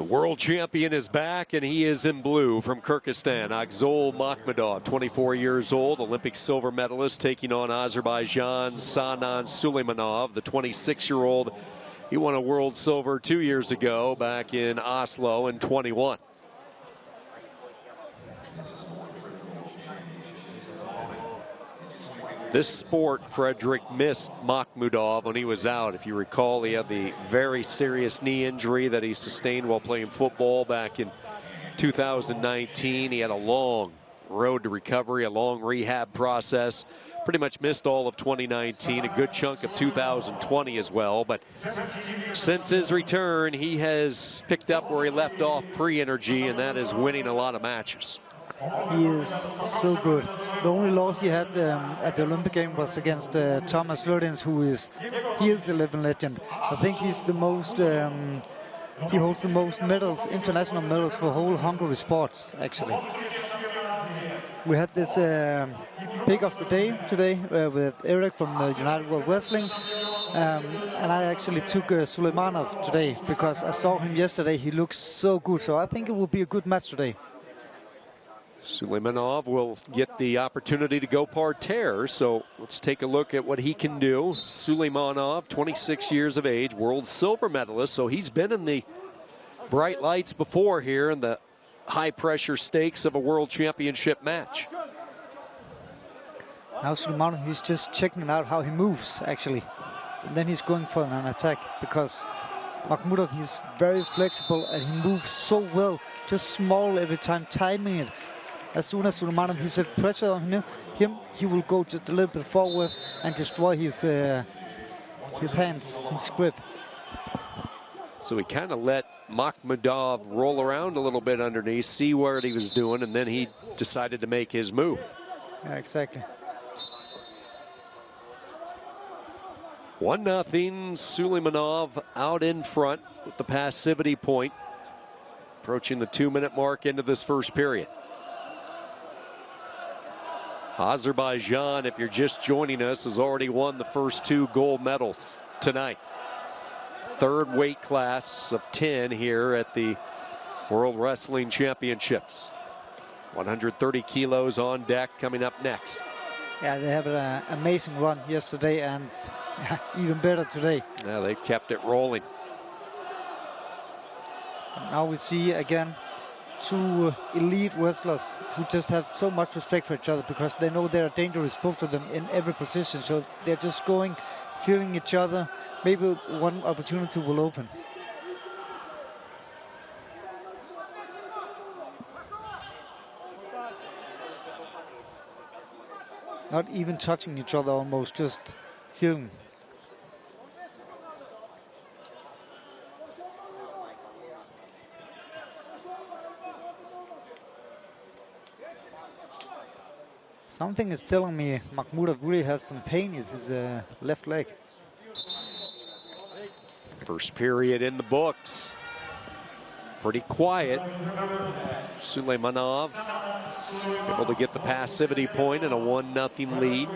world champion is back, and he is in blue from Kyrgyzstan. Akzhol MAKHMUDOV, 24 years old, Olympic silver medalist, taking on Azerbaijan Sanan SULEYMANOV, the 26-year-old. He won a world silver 2 years ago back in Oslo in 21. This sport, Frederick missed MAKHMUDOV when he was out. If you recall, he had the very serious knee injury that he sustained while playing football back in 2019. He had a long road to recovery, a long rehab process. Pretty much missed all of 2019, a good chunk of 2020 as well. But since his return, he has picked up where he left off pre-energy, and that is winning a lot of matches. He is so good. The only loss he had at the Olympic game was against Thomas Lodins, who is a 11 legend. I think he's the most, he holds the most medals, international medals for whole Hungary sports, actually. We had this pick of the day today with Eric from the United World Wrestling. And I actually took SULEYMANOV today because I saw him yesterday. He looks so good. So I think it will be a good match today. SULEYMANOV will get the opportunity to go parterre, so let's take a look at what he can do. SULEYMANOV, 26 years of age, world silver medalist, so he's been in the bright lights before here in the high-pressure stakes of a world championship match. Now SULEYMANOV, he's just checking out how he moves, actually. And then he's going for an attack, because MAKHMUDOV, he's very flexible and he moves so well, just small every time, timing it. As soon as SULEYMANOV, he set pressure on him, he will go just a little bit forward and destroy his hands, his grip. So he kind of let MAKHMUDOV roll around a little bit underneath, see what he was doing, and then he decided to make his move. Yeah, exactly. 1-0, SULEYMANOV out in front with the passivity point, approaching the 2-minute mark into this first period. Azerbaijan, if you're just joining us, has already won the first 2 gold medals tonight. Third weight class of 10 here at the World Wrestling Championships. 130 kilos on deck coming up next. Yeah, they have an amazing run yesterday and even better today. Yeah, they've kept it rolling. And now we see again 2 elite wrestlers who just have so much respect for each other because they know they're dangerous, both of them, in every position. So they're just going, feeling each other. Maybe one opportunity will open. Not even touching each other almost, just feeling. Something is telling me MAKHMUDOV really has some pain in his left leg. First period in the books. Pretty quiet. SULEYMANOV able to get the passivity point and a 1-0 lead.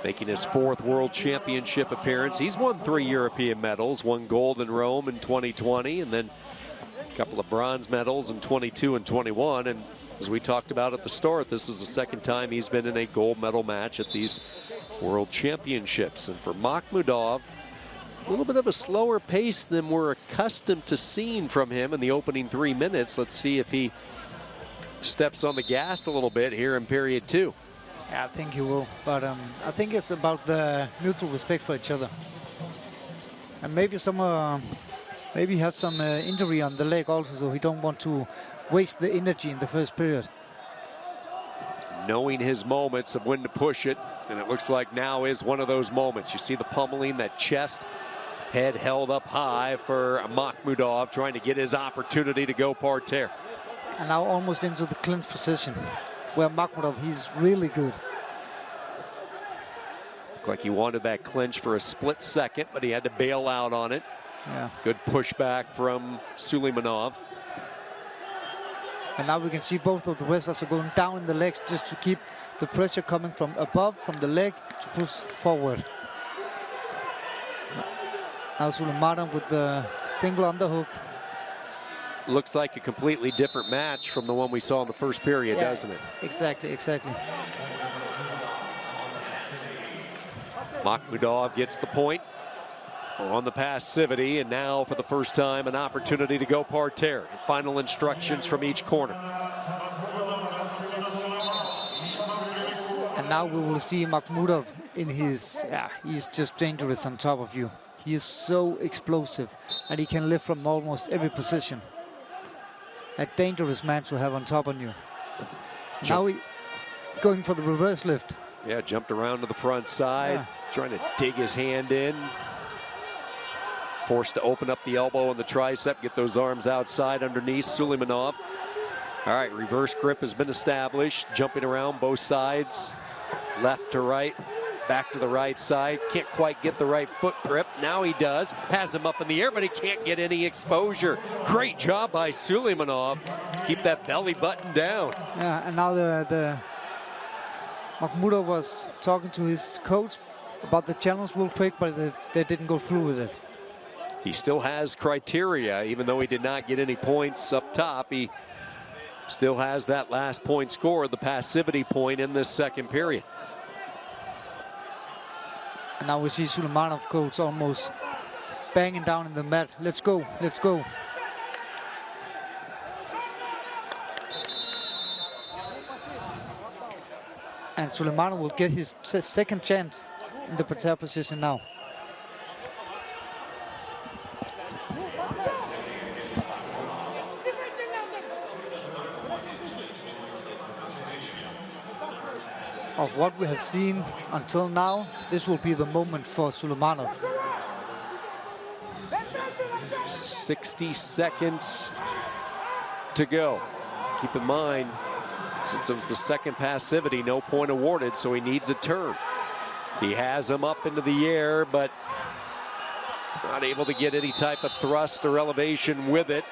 Making his 4th World Championship appearance. He's won 3 European medals, 1 gold in Rome in 2020, and then a couple of bronze medals in 22 and 21. And as we talked about at the start, this is the 2nd time he's been in a gold medal match at these World Championships. And for MAKHMUDOV, a little bit of a slower pace than we're accustomed to seeing from him in the opening 3 minutes. Let's see if he steps on the gas a little bit here in period 2. Yeah, I think he will. But I think it's about the mutual respect for each other. And maybe maybe he has some injury on the leg also, so he don't want to waste the energy in the first period. Knowing his moments of when to push it, and it looks like now is one of those moments. You see the pummeling, that chest, head held up high for MAKHMUDOV, trying to get his opportunity to go parterre. And now almost into the clinch position, where MAKHMUDOV, he's really good. Looked like he wanted that clinch for a split second, but he had to bail out on it. Yeah. Good pushback from SULEYMANOV. And now we can see both of the wrestlers are going down in the legs just to keep the pressure coming from above, from the leg, to push forward. Now SULEYMANOV with the single underhook. looks like a completely different match from the one we saw in the first period, doesn't it? Exactly. Makhmudov gets the point on the passivity, and now for the first time an opportunity to go parterre. Final instructions from each corner. And now we will see Makhmudov in his, he's just dangerous on top of you. He is so explosive, and he can lift from almost every position. A dangerous man to have on top on you. Now he going for the reverse lift. Yeah, jumped around to the front side, trying to dig his hand in. Forced to open up the elbow and the tricep, get those arms outside underneath. SULEYMANOV. All right, reverse grip has been established. Jumping around both sides, left to right, back to the right side. Can't quite get the right foot grip. Now he does. Has him up in the air, but he can't get any exposure. Great job by SULEYMANOV. Keep that belly button down. Yeah, and now the Makhmudov was talking to his coach about the challenge real quick, but they didn't go through with it. He still has criteria, even though he did not get any points up top. He still has that last point scored, the passivity point in this second period. And now we see SULEYMANOV coach almost banging down in the mat. Let's go, let's go. And SULEYMANOV will get his second chance in the parterre position now. Of what we have seen until now, this will be the moment for SULEYMANOV. 60 seconds to go. Keep in mind, since it was the second passivity, no point awarded, so he needs a turn. He has him up into the air, but not able to get any type of thrust or elevation with it.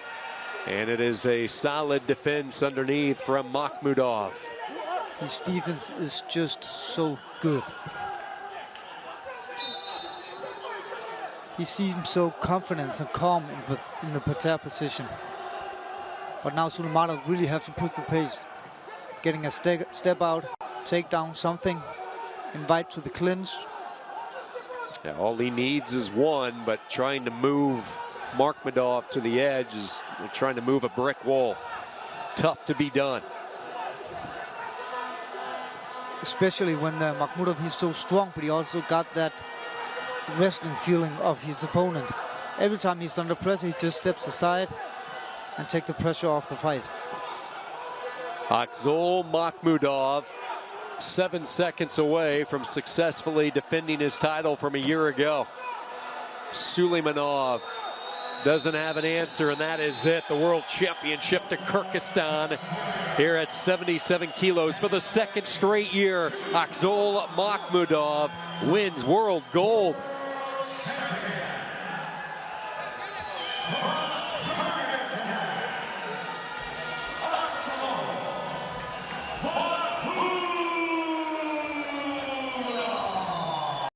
And it is a solid defense underneath from Makhmudov. His defense is just so good. He seems so confident and calm in the parterre position. But now SULEYMANOV really has to push the pace. Getting a step out, take down something, invite to the clinch. Yeah, all he needs is one, but trying to move Makhmudov to the edge is trying to move a brick wall. Tough to be done. Especially when Makhmudov, he's so strong, but he also got that wrestling feeling of his opponent. Every time he's under pressure, he just steps aside and take the pressure off the fight. Akzhol Makhmudov, 7 seconds away from successfully defending his title from a year ago. SULEYMANOV doesn't have an answer, and that is it. The World Championship to Kyrgyzstan here at 77 kilos for the second straight year. Akzhol Makhmudov wins world gold.